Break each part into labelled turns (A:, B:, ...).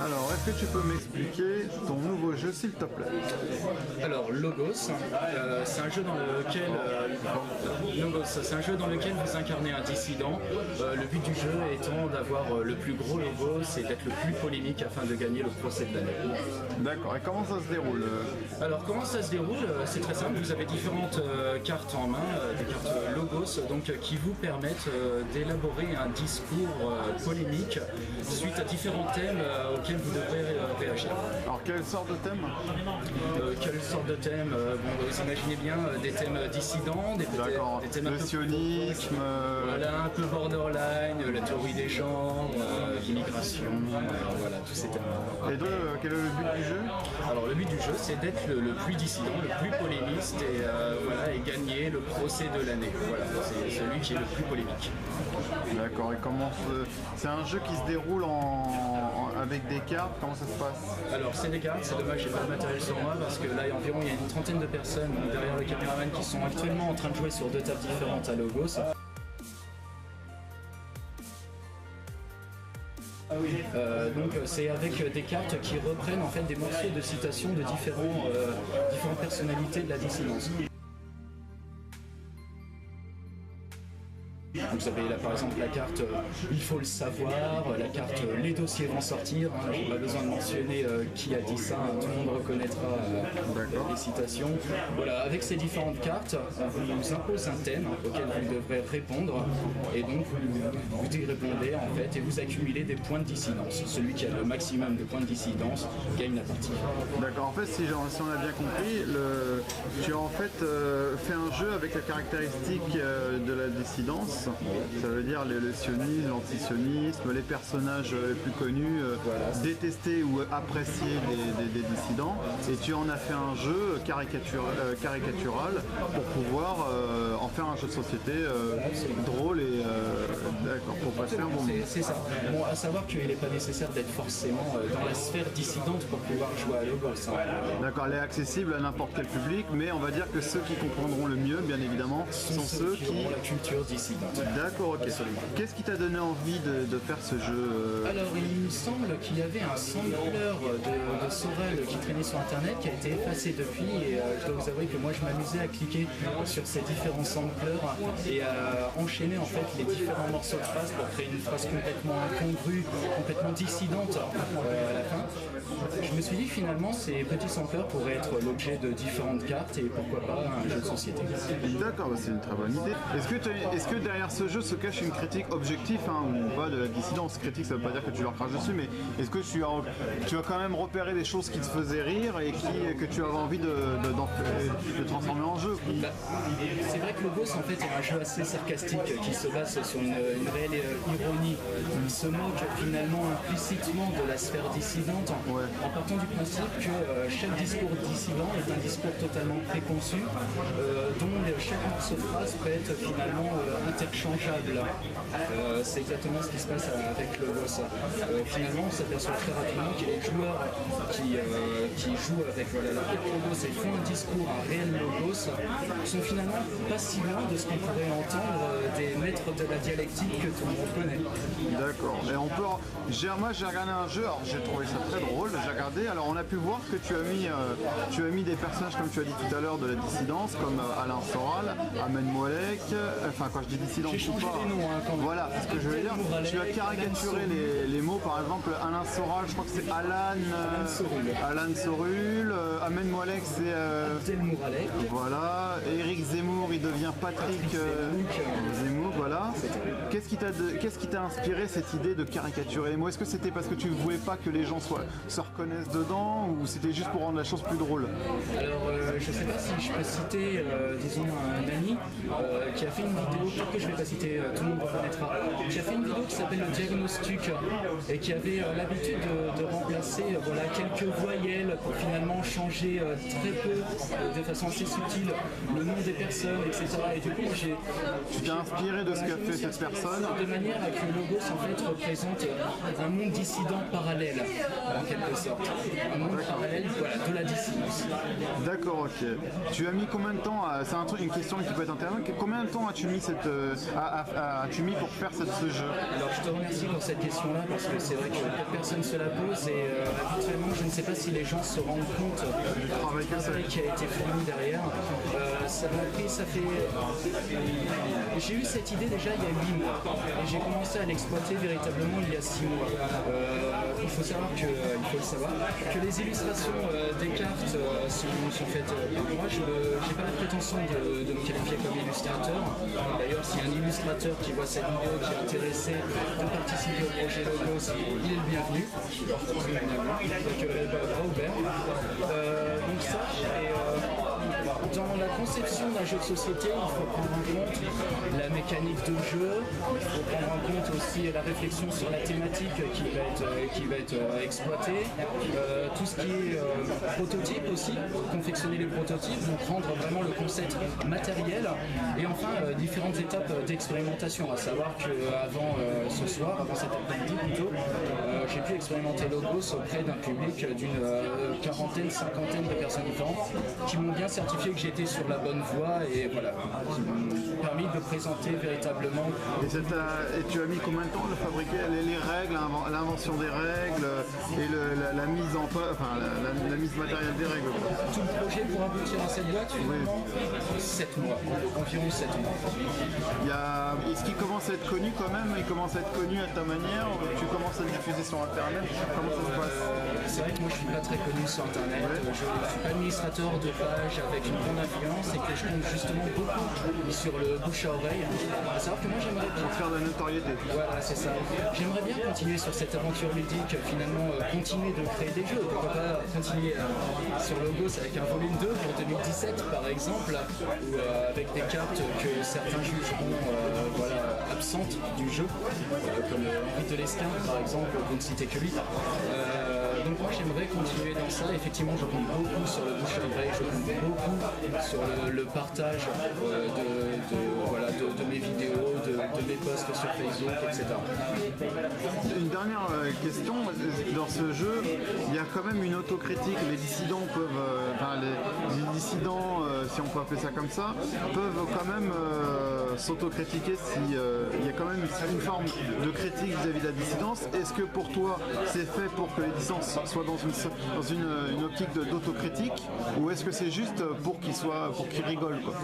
A: Alors, est-ce que tu peux m'expliquer ton nouveau jeu, s'il te plaît?
B: Alors Logos, c'est un jeu dans lequel vous incarnez un dissident. Le but du jeu étant d'avoir le plus gros logos et d'être le plus polémique afin de gagner le procès de l'année.
A: D'accord, et comment ça se déroule?
B: Alors comment ça se déroule? C'est très simple, vous avez différentes cartes en main, des cartes Logos, donc qui vous permettent d'élaborer un discours polémique suite à différents thèmes auxquels vous devrez réagir.
A: Alors, quelle sorte de thème?
B: Quelle sorte de thème? Bon, vous imaginez bien des thèmes dissidents, des thèmes un
A: le
B: peu
A: sionisme.
B: voilà, un peu borderline, la théorie des genres, l'immigration, voilà, tous ces thèmes.
A: Et donc, quel est le but du jeu?
B: Alors le but du jeu, c'est d'être le plus dissident, le plus polémiste et, voilà, et gagner le procès de l'année. Voilà, c'est celui qui est le plus polémique.
A: D'accord, et comment c'est un jeu qui se déroule avec des cartes, comment ça se passe?
B: Alors c'est des cartes, c'est dommage, j'ai pas de matériel sur moi parce que là environ il y a une trentaine de personnes derrière le caméraman qui sont actuellement en train de jouer sur deux tables différentes à Logos. Donc c'est avec des cartes qui reprennent en fait des morceaux de citations de différentes personnalités de la dissidence. Vous avez là par exemple la carte Il faut le savoir, la carte Les dossiers vont sortir, hein, j'ai pas besoin de mentionner qui a dit ça, hein, tout le monde reconnaîtra les citations. Voilà, avec ces différentes cartes, on vous impose un thème auquel vous devrez répondre et donc vous y répondez en fait et vous accumulez des points de dissidence. Celui qui a le maximum de points de dissidence gagne la partie.
A: D'accord, en fait si on a bien compris, tu as en fait fait un jeu avec la caractéristique de la dissidence. Ça veut dire le sionisme, l'antisionisme, les personnages les plus connus, détestés ou appréciés des dissidents. Et tu en as fait un jeu caricatural pour pouvoir en faire un jeu de société drôle et d'accord, pour passer un bon moment.
B: C'est ça. Bon, à savoir qu'il n'est pas nécessaire d'être forcément dans la sphère dissidente pour pouvoir jouer à Logos. Hein.
A: D'accord, elle est accessible à n'importe quel public, mais on va dire que ceux qui comprendront le mieux, bien évidemment, sont ceux qui
B: ont la culture dissidente.
A: D'accord, ok. Qu'est-ce qui t'a donné envie de faire ce jeu?
B: Alors, il me semble qu'il y avait un sampler de Sorel qui traînait sur internet qui a été effacé depuis et je dois vous avouer que moi je m'amusais à cliquer sur ces différents samplers et à enchaîner en fait les différents morceaux de phrases pour créer une phrase complètement incongrue, complètement dissidente à la fin. Je me suis dit finalement ces petits samplers pourraient être l'objet de différentes cartes et pourquoi pas un jeu de société.
A: D'accord, c'est une très bonne idée. Est-ce que derrière ce jeu se cache une critique objective ou pas de la dissidence? Critique, ça veut pas dire que tu leur craches dessus, mais est-ce que tu as quand même repéré des choses qui te faisaient rire et que tu avais envie de transformer en jeu?
B: C'est vrai que Logos en fait est un jeu assez sarcastique qui se base sur une réelle ironie. Il se moque finalement implicitement de la sphère dissidente en partant du principe que chaque discours dissident est un discours totalement préconçu dont chaque morceau de phrase peut être finalement interchangeable. C'est exactement ce qui se passe avec Logos. Finalement on s'aperçoit très rapidement que les joueurs qui jouent avec la carte Logos et font un discours, un réel Logos, sont finalement pas si loin de ce qu'on pourrait entendre des maîtres de la dialectique que tout le monde connaît.
A: D'accord. Et moi j'ai regardé un jeu, alors j'ai trouvé ça très drôle, j'ai regardé, alors on a pu voir que tu as mis des personnages comme tu as dit tout à l'heure de la dissidence, comme Alain Soral, Ahmed Moalek, enfin quand je dis dissident,
B: j'ai changé les noms, hein, quand même.
A: Voilà, c'est ce que je veux dire. Tu as caricaturé les mots, par exemple Alain Soral, je crois que c'est Alan Sorul, Ahmed Moalek c'est
B: Abdel Mouralek.
A: Voilà, Éric Zemmour il devient Patrick Zemmour, voilà. Qu'est-ce qui t'a inspiré cette idée de caricaturer les mots? Est-ce que c'était parce que tu ne voulais pas que les gens se reconnaissent dedans ou c'était juste pour rendre la chose plus drôle?
B: Alors je sais pas si je peux citer disons un ami qui a fait une vidéo, peut-être que je vais pas citer, tout le monde reconnaîtra, qui a fait une vidéo qui s'appelle le Diagnostic et qui avait l'habitude de remplacer quelques voyelles pour finalement changer très peu, de façon assez subtile, le nom des personnes, etc. Et du coup
A: tu t'es inspiré de ce qu'a fait cette personne
B: de manière à que Logos en fait représente un monde dissident parallèle en quelque sorte, un monde parallèle de la dissidence.
A: D'accord, ok. Tu as mis combien de temps c'est une question qui peut être intéressante. Combien de temps as-tu mis à Tumi pour faire ce jeu?
B: Alors je te remercie pour cette question-là parce que c'est vrai que peu de personnes se la posent et habituellement je ne sais pas si les gens se rendent compte du travail qui a été fourni derrière. J'ai eu cette idée déjà il y a 8 mois et j'ai commencé à l'exploiter véritablement il y a 6 mois. Il faut savoir que les illustrations des cartes sont faites par moi. Je n'ai pas la prétention de me qualifier comme illustrateur. D'ailleurs, si un illustrateur qui voit cette vidéo qui est intéressé de participer au projet Logos, il est le bienvenu. Donc, bras ouverts. Donc ça, dans la conception d'un jeu de société, il faut prendre en compte la mécanique de jeu, il faut prendre en compte aussi la réflexion sur la thématique qui va être exploitée, tout ce qui est prototype aussi, confectionner les prototypes, donc rendre vraiment le concept matériel, et enfin différentes étapes d'expérimentation, à savoir qu'avant ce soir, avant cet après-midi plutôt, j'ai pu expérimenter Logos auprès d'un public d'une quarantaine, cinquantaine de personnes différentes qui m'ont bien certifié que j'étais sur la bonne voie et voilà, qui m'ont permis de présenter véritablement.
A: Et tu as mis combien de temps à fabriquer les règles, l'invention des règles et la mise la mise matérielle des règles?
B: Tout le projet pour aboutir à cette boîte, finalement, 7 mois, environ 7 mois.
A: Est-ce qu'il commence à être connu quand même? Il commence à être connu à ta manière? Tu commences à le diffuser sur internet? Comment ça se passe?
B: C'est vrai que moi je suis pas très connu sur internet, je ne suis pas administrateur de page avec une grande influence et que je compte justement beaucoup sur le bouche à oreille. À savoir que moi j'aimerais bien
A: faire de la notoriété.
B: Voilà, c'est ça. J'aimerais bien continuer sur cette aventure ludique, finalement continuer de créer des jeux. Pourquoi pas continuer sur Logos avec un volume 2 pour 2017 par exemple, ou avec des cartes que certains jugeront absentes du jeu, comme Henri de Lesquin par exemple, pour ne citer que lui. Donc moi j'aimerais continuer dans ça, effectivement je compte beaucoup sur le bouche à oreille, je compte beaucoup sur le partage de mes vidéos, de mes posts sur Facebook, etc.
A: Une dernière question, dans ce jeu, il y a quand même une autocritique, les dissidents les dissidents, si on peut appeler ça comme ça, peuvent quand même s'autocritiquer il y a quand même une forme de critique vis-à-vis de la dissidence. Est-ce que pour toi c'est fait pour que les dissidents soient dans une optique d'autocritique, ou est-ce que c'est juste pour qu'ils rigolent quoi?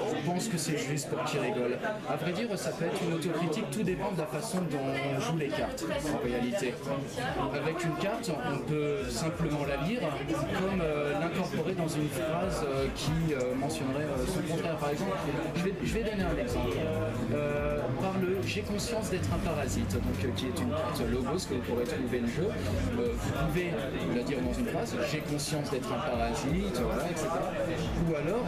B: Je pense que c'est juste pour qu'ils rigolent. À vrai dire, ça peut être une autocritique, tout dépend de la façon dont on joue les cartes, en réalité. Avec une carte, on peut simplement la lire, comme l'incorporer dans une phrase qui mentionnerait son contraire. Par exemple, je vais donner un exemple. Par le « j'ai conscience d'être un parasite », donc qui est une carte Logos que vous pourrez trouver le jeu. Vous pouvez la dire dans une phrase « j'ai conscience d'être un parasite », voilà, etc. Ou alors,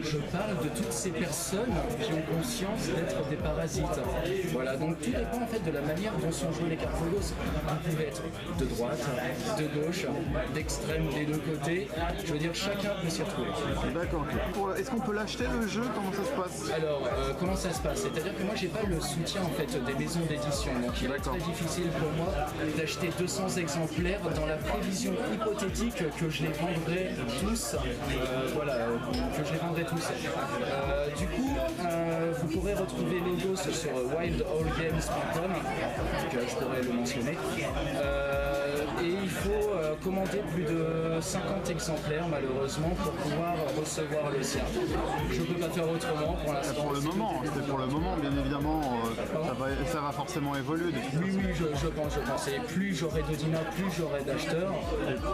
B: je parle de toutes ces personnes qui ont conscience d'être des parasites. Voilà, donc tout dépend en fait de la manière dont sont jouées les cartes Logos. Vous pouvez être de droite, de gauche, d'extrême des deux côtés. Je veux dire, chacun peut s'y retrouver.
A: D'accord. Est-ce qu'on peut l'acheter le jeu? Comment ça se passe?
B: Alors, comment ça se passe? C'est-à-dire que moi, j'ai pas le soutien en fait des maisons d'édition, donc il est très difficile pour moi d'acheter 200 exemplaires dans la prévision hypothétique que je les vendrai tous. Que je les vendrai tous. Du coup, vous pourrez retrouver Logos sur wildallgames.com, je pourrais le mentionner. Et il faut commander plus de 50 exemplaires malheureusement pour pouvoir recevoir le sien. Je ne peux pas faire autrement pour l'instant.
A: C'était pour le moment, bien évidemment, ça va forcément évoluer.
B: Oui, je pense. Et plus j'aurai d'audimat, plus j'aurai d'acheteurs,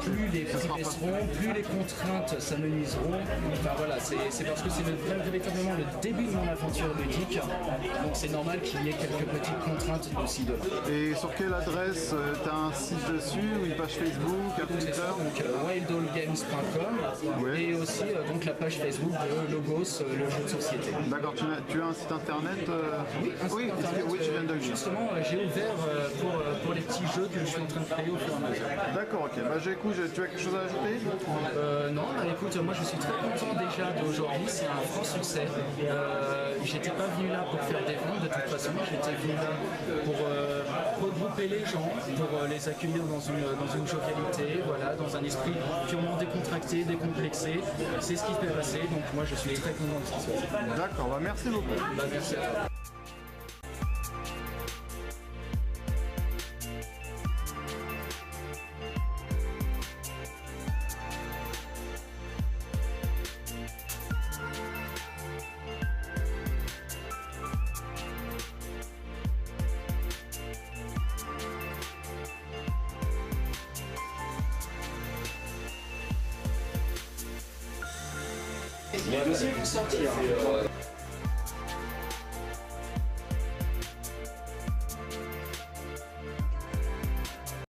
B: plus les prix baisseront, plus les contraintes s'amenuiseront. Enfin voilà, c'est parce que c'est véritablement le début de mon aventure ludique, donc c'est normal qu'il y ait quelques petites contraintes aussi de.
A: Et sur quelle adresse? Tu as un site dessus, une page Facebook, un Twitter?
B: Donc wildallgames.com et aussi donc la page Facebook de Logos, le jeu de société.
A: D'accord, tu as un site internet?
B: Oui,
A: tu viens de
B: justement, j'ai ouvert pour les petits jeux que je suis en train de créer au fur et à mesure.
A: D'accord, ok. Tu as quelque chose à ajouter?
B: Non, écoute, moi je suis très content déjà d'aujourd'hui, c'est un franc succès. J'étais pas venu là pour faire des ventes, de toute façon, j'étais venu là pour regrouper les gens pour les accueillir dans une jovialité, voilà, dans un esprit purement décontracté, décomplexé. C'est ce qui s'est passé, donc moi je suis très content de ce qui se passe.
A: D'accord, bah merci beaucoup.
B: Bah, merci à toi. Les dossiers vont sortir.